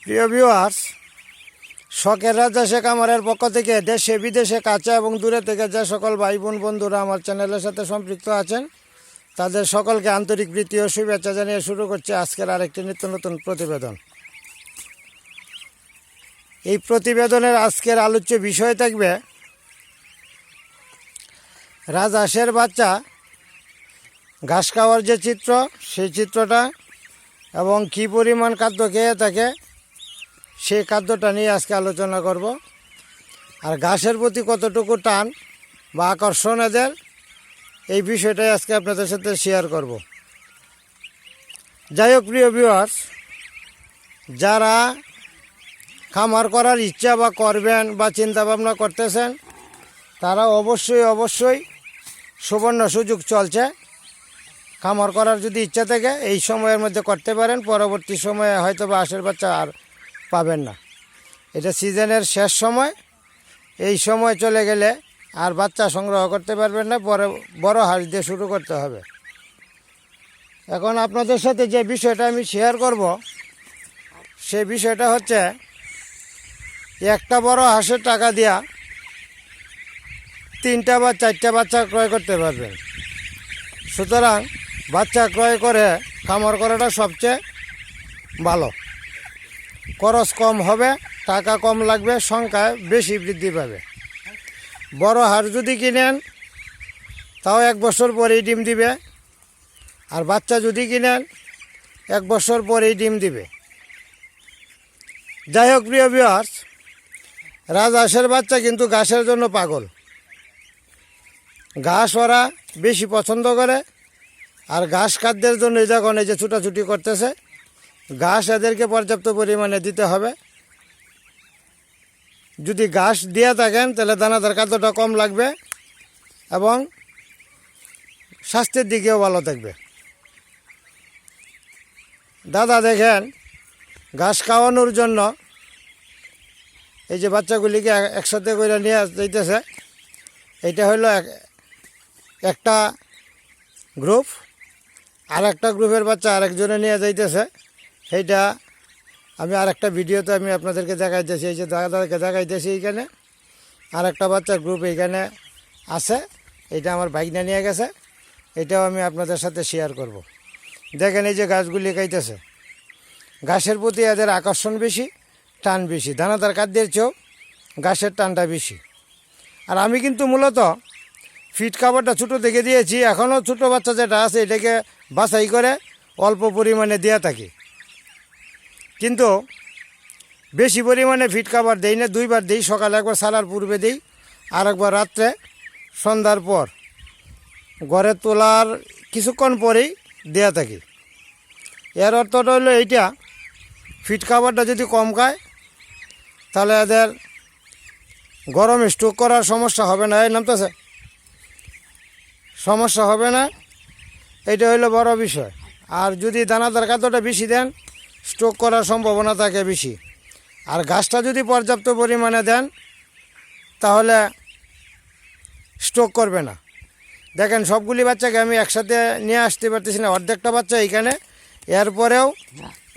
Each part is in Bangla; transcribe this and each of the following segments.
প্রিয় ভিউয়ার্স, শখের রাজা শেখ আমারের পক্ষ থেকে দেশে বিদেশে কাছে এবং দূরে থেকে যে সকল ভাই বোন বন্ধুরা আমার চ্যানেলের সাথে সম্পৃক্ত আছেন তাদের সকলকে আন্তরিক প্রীতি ও শুভেচ্ছা জানিয়ে শুরু করছে আজকের আরেকটি নিত্য নতুন প্রতিবেদন। এই প্রতিবেদনের আজকের আলোচ্য বিষয় থাকবে রাজহাঁসের বাচ্চা ঘাস খাওয়ার যে চিত্র, সেই চিত্রটা এবং কী পরিমাণ খাদ্য খেয়ে থাকে সেই খাদ্যটা নিয়ে আজকে আলোচনা করব। আর ঘাসের প্রতি কতটুকু টান বা আকর্ষণ এদের, এই বিষয়টাই আজকে আপনাদের সাথে শেয়ার করব। যাই হোক প্রিয় ভিউয়ার্স, যারা খামার করার ইচ্ছা বা করবেন বা চিন্তা ভাবনা করতেছেন তারা অবশ্যই সুবর্ণ সুযোগ চলছে। খামার করার যদি ইচ্ছা থাকে এই সময়ের মধ্যে করতে পারেন, পরবর্তী সময়ে হয়তো বা হাঁসের বাচ্চা আর পাবেন না। এটা সিজনের শেষ সময়, এই সময় চলে গেলে আর বাচ্চা সংগ্রহ করতে পারবেন না, পরে বড় হাঁস দিয়ে শুরু করতে হবে। এখন আপনাদের সাথে যে বিষয়টা আমি শেয়ার করব সেই বিষয়টা হচ্ছে একটা বড় হাঁসের টাকা দিয়া 3টা বা 4টা বাচ্চা ক্রয় করতে পারবেন। সুতরাং বাচ্চা ক্রয় করে খামার করাটা সবচেয়ে ভালো। খরচ কম হবে, টাকা কম লাগবে, সংখ্যায় বেশি বৃদ্ধি পাবে। বড় হাঁস যদি কিনেন তাও 1 বছর পরেই ডিম দিবে, আর বাচ্চা যদি কিনেন 1 বছর পরেই ডিম দিবে। যাই হোক প্রিয় ভিউয়ার্স, রাজহাঁসের বাচ্চা কিন্তু ঘাসের জন্য পাগল। ঘাস ওরা বেশি পছন্দ করে, আর ঘাস খাদ্যের জন্য যখন এই যে ছুটাছুটি করতেছে, ঘাস এদেরকে পর্যাপ্ত পরিমাণে দিতে হবে। যদি ঘাস দিয়ে থাকেন তাহলে দানাদার খাদ্যটা কম লাগবে এবং স্বাস্থ্যের দিকেও ভালো থাকবে। দাদা দেখেন, ঘাস খাওয়ানোর জন্য এই যে বাচ্চাগুলিকে একসাথে করে নিয়ে যাইতেছে। এইটা হলো একটা গ্রুপ, আর একটা গ্রুপের বাচ্চা আরেকজনে নিয়ে যাইতেছে। সেইটা আমি আরেকটা ভিডিওতে আমি আপনাদেরকে দেখাইতেছি। এই যে দাদাকে দেখাইতেছি, এইখানে আর একটা বাচ্চার গ্রুপ এইখানে আছে। এটা আমার ভাইগনা নিয়ে গেছে, এটাও আমি আপনাদের সাথে শেয়ার করব। দেখেন এই যে ঘাসগুলি খাইতেছে, ঘাসের প্রতি এদের আকর্ষণ বেশি, টান বেশি। দানাদার খাদ্যের চেয়েও ঘাসের টানটা বেশি। আর আমি কিন্তু মূলত ফিড খাবারটা ছোটো থেকে দিয়েছি। এখনও ছোটো বাচ্চা যেটা আছে এটাকে বাছাই করে অল্প পরিমাণে দেওয়া থাকি, কিন্তু বেশি পরিমাণে ফিড খাবার দেই না। 2বার দিই, সকালে একবার ছাড়ার পূর্বে দিই, আর একবার রাত্রে সন্ধ্যার পর ঘরে তোলার কিছুক্ষণ পরেই দেওয়া থাকি। এর অর্থটা হলো এইটা, ফিড খাবারটা যদি কম খায় তাহলে এদের গরম স্ট্রোক করার সমস্যা হবে না। এই নামতেছে সমস্যা হবে না, এইটা হইলো বড় বিষয়। আর যদি দানাদার খাদ্যটা বেশি দেন, স্ট্রোক করার সম্ভাবনা থাকে বেশি। আর ঘাসটা যদি পর্যাপ্ত পরিমাণে দেন তাহলে স্ট্রোক করবে না। দেখেন সবগুলি বাচ্চাকে আমি একসাথে নিয়ে আসতে পারতেছি না, অর্ধেকটা বাচ্চা এইখানে, এরপরেও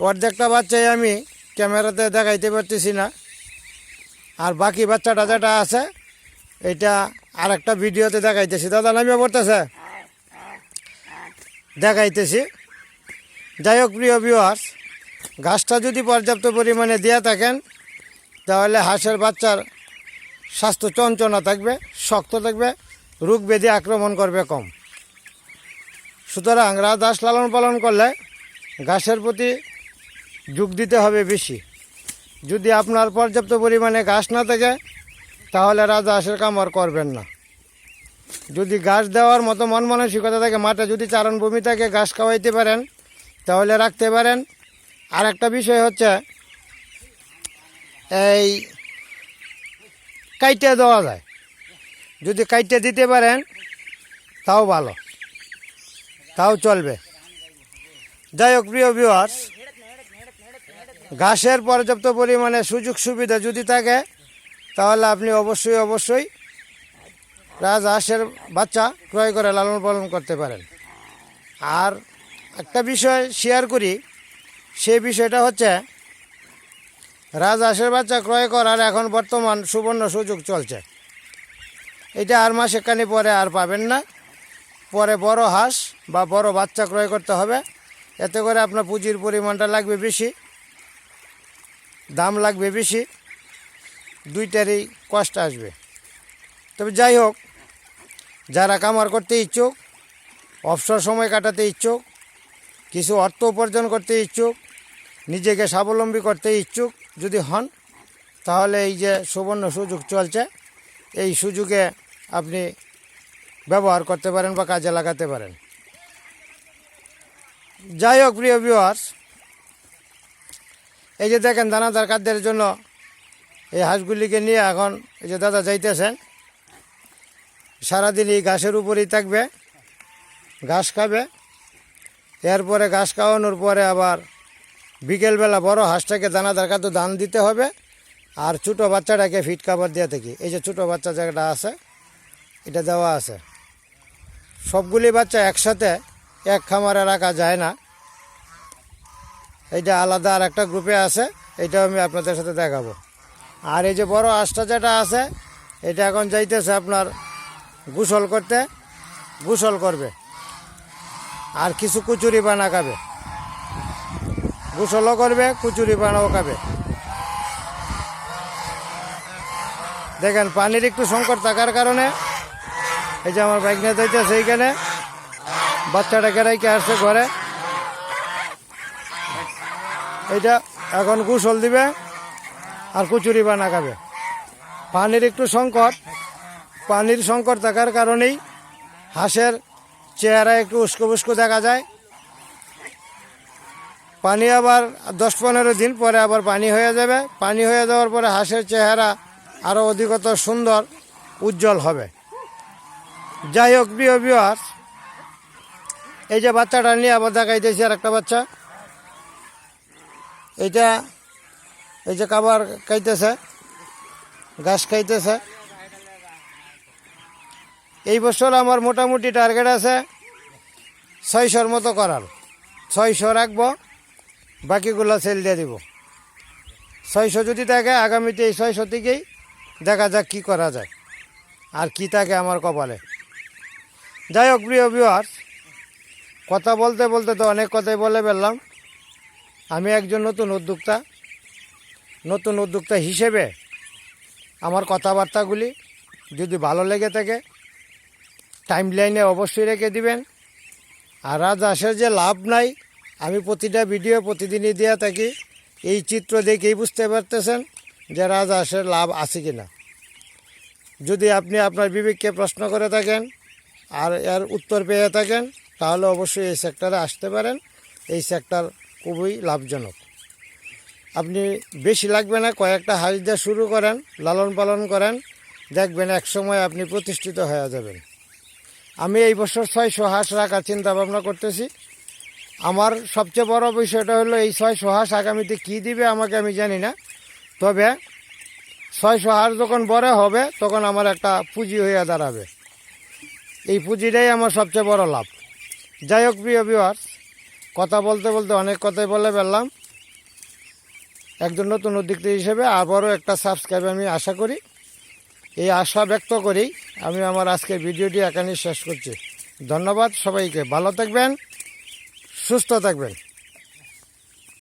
অর্ধেকটা বাচ্চাই আমি ক্যামেরাতে দেখাইতে পারতেছি না। আর বাকি বাচ্চাটা যেটা আছে এটা আর একটা ভিডিওতে দেখাইতেছি। দাদা নামিয়ে পড়তেছে, দেখাইতেছি। যাই হোক প্রিয় ভিউয়ার্স, ঘাসটা যদি পর্যাপ্ত পরিমাণে দিয়ে থাকেন তাহলে হাঁসের বাচ্চার স্বাস্থ্য চঞ্চনা থাকবে, শক্ত থাকবে, রোগ ব্যাধি আক্রমণ করবে কম। সুতরাং রাজহাঁস লালন পালন করলে ঘাসের প্রতি যোগ দিতে হবে বেশি। যদি আপনার পর্যাপ্ত পরিমাণে ঘাস না থাকে তাহলে রাজহাঁসের খামার করবেন না। যদি ঘাস দেওয়ার মতো মন মানসিকতা থাকে, মাঠে যদি চারণভূমি থাকে ঘাস খাওয়াইতে পারেন তাহলে রাখতে পারেন। আর একটা বিষয় হচ্ছে এই কাইটে দেওয়া যায়, যদি কাইটে দিতে পারেন তাও ভালো, তাও চলবে। যাই হোক প্রিয় ভিউয়ার্স, ঘাসের পর্যাপ্ত পরিমাণে সুযোগ সুবিধা যদি থাকে তাহলে আপনি অবশ্যই রাজহাঁসের বাচ্চা ক্রয় করে লালন পালন করতে পারেন। আর একটা বিষয় শেয়ার করি, সেই বিষয়টা হচ্ছে রাজহাঁসের বাচ্চা ক্রয় করার এখন বর্তমান সুবর্ণ সুযোগ চলছে। এটা আর মাসেখানি পরে আর পাবেন না। পরে বড় হাঁস বা বড় বাচ্চা ক্রয় করতে হবে, এতে করে আপনার পুঁজির পরিমাণটা লাগবে বেশি, দাম লাগবে বেশি, দুইটারই কষ্ট আসবে। তবে যাই হোক, যারা কামার করতে ইচ্ছুক, অবসর সময় কাটাতে ইচ্ছুক, কিছু অর্থ উপার্জন করতে ইচ্ছুক, নিজেকে স্বাবলম্বী করতে ইচ্ছুক যদি হন, তাহলে এই যে সুবর্ণ সুযোগ চলছে, এই সুযোগে আপনি ব্যবহার করতে পারেন বা কাজে লাগাতে পারেন। যাই হোক প্রিয় ভিউয়ার্স, এই যে দেখেন দানাদার খাদ্যের জন্য এই হাঁসগুলিকে নিয়ে এখন এই যে দাদা যাইতেছেন। সারাদিন এই ঘাসের উপরেই থাকবে, ঘাস খাবে। এরপরে ঘাস খাওয়ানোর পরে আবার বিকেলবেলা বড় হাঁসটাকে দানাদার খাদ্য দান দিতে হবে, আর ছোটো বাচ্চাটাকে ফিট খাবার দিয়ে থাকি। এই যে ছোটো বাচ্চা যেটা আছে এটা দেওয়া আছে। সবগুলি বাচ্চা একসাথে এক খামারে রাখা যায় না, এইটা আলাদা আর একটা গ্রুপে আছে, এইটাও আমি আপনাদের সাথে দেখাবো। আর এই যে বড় হাঁসটা যেটা আছে এটা এখন যাইতেছে আপনার গোসল করতে, গোসল করবে আর কিছু কুচুরি বানা খাবে, গোসলও করবে, কুচুরি বানাও খাবে। দেখেন পানির একটু সংকট থাকার কারণে এই যে আমার বাইক নিয়ে যাইতেছে, এইখানে বাচ্চাটাকে রেখে আসছে ঘরে। এইটা এখন গোসল দিবে আর কুচুরি বানা খাবে। পানির একটু সংকট, পানির সংকট থাকার কারণেই হাঁসের চেহারা একটু উস্কো বুস্কো দেখা যায়। পানি আবার 10-15 দিন পরে আবার পানি হয়ে যাবে। পানি হয়ে যাওয়ার পরে হাঁসের চেহারা আরও অধিকতর সুন্দর, উজ্জ্বল হবে। যাই হোক প্রিয় ভিউয়ার্স, এই যে বাচ্চাটা নিয়ে আবার দেখাইতেছি আর একটা বাচ্চা। এইটা এই যে খাবার খাইতেছে, ঘাস খাইতেছে। এই বছর আমার মোটামুটি টার্গেট আছে 600-র মতো করার। 600 রাখবো, বাকিগুলো সেল দিয়ে দিব। 600 যদি থাকে আগামীতে এই 600 থেকেই দেখা যাক কী করা যায় আর কি থাকে আমার কপালে। যাই হোক প্রিয় ভিউয়ার্স, কথা বলতে বলতে তো অনেক কথাই বলে ফেললাম। আমি একজন নতুন উদ্যোক্তা হিসেবে আমার কথাবার্তাগুলি যদি ভালো লেগে থাকে টাইমলাইনে অবশ্যই রেখে দিবেন। আর রাজহাঁসের যে লাভ নাই, আমি প্রতিটা ভিডিও প্রতিদিনই দেওয়া থাকি। এই চিত্র দেখেই বুঝতে পারতেছেন যে রাজহাঁসের লাভ আছে কি না। যদি আপনি আপনার বিবেককে প্রশ্ন করে থাকেন আর এর উত্তর পেয়ে থাকেন, তাহলে অবশ্যই এই সেক্টরে আসতে পারেন। এই সেক্টর খুবই লাভজনক। আপনি বেশি লাগবে না, কয়েকটা হাঁস দিয়ে শুরু করেন, লালন পালন করেন, দেখবেন এক সময় আপনি প্রতিষ্ঠিত হয়ে যাবেন। আমি এই বছর 600 হাঁস রাখার চিন্তা ভাবনা করতেছি। আমার সবচেয়ে বড় বিষয়টা হলো এই 600 হাঁস আগামীতে কী দিবে আমাকে আমি জানি না, তবে 600 হাঁস যখন বড় হবে তখন আমার একটা পুঁজি হয়ে দাঁড়াবে। এই পুঁজিটাই আমার সবচেয়ে বড় লাভ। যাই হোক প্রিয় ভিউয়ার্স, কথা বলতে বলতে অনেক কথাই বলে ফেললাম। একজন নতুন উদ্যোক্তা হিসেবে আবারও একটা সাবস্ক্রাইব আমি আশা করি। এই আশা ব্যক্ত করেই আমি আমার আজকের ভিডিওটি এখানেই শেষ করছি। ধন্যবাদ সবাইকে, ভালো থাকবেন, সুস্থ থাকবেন।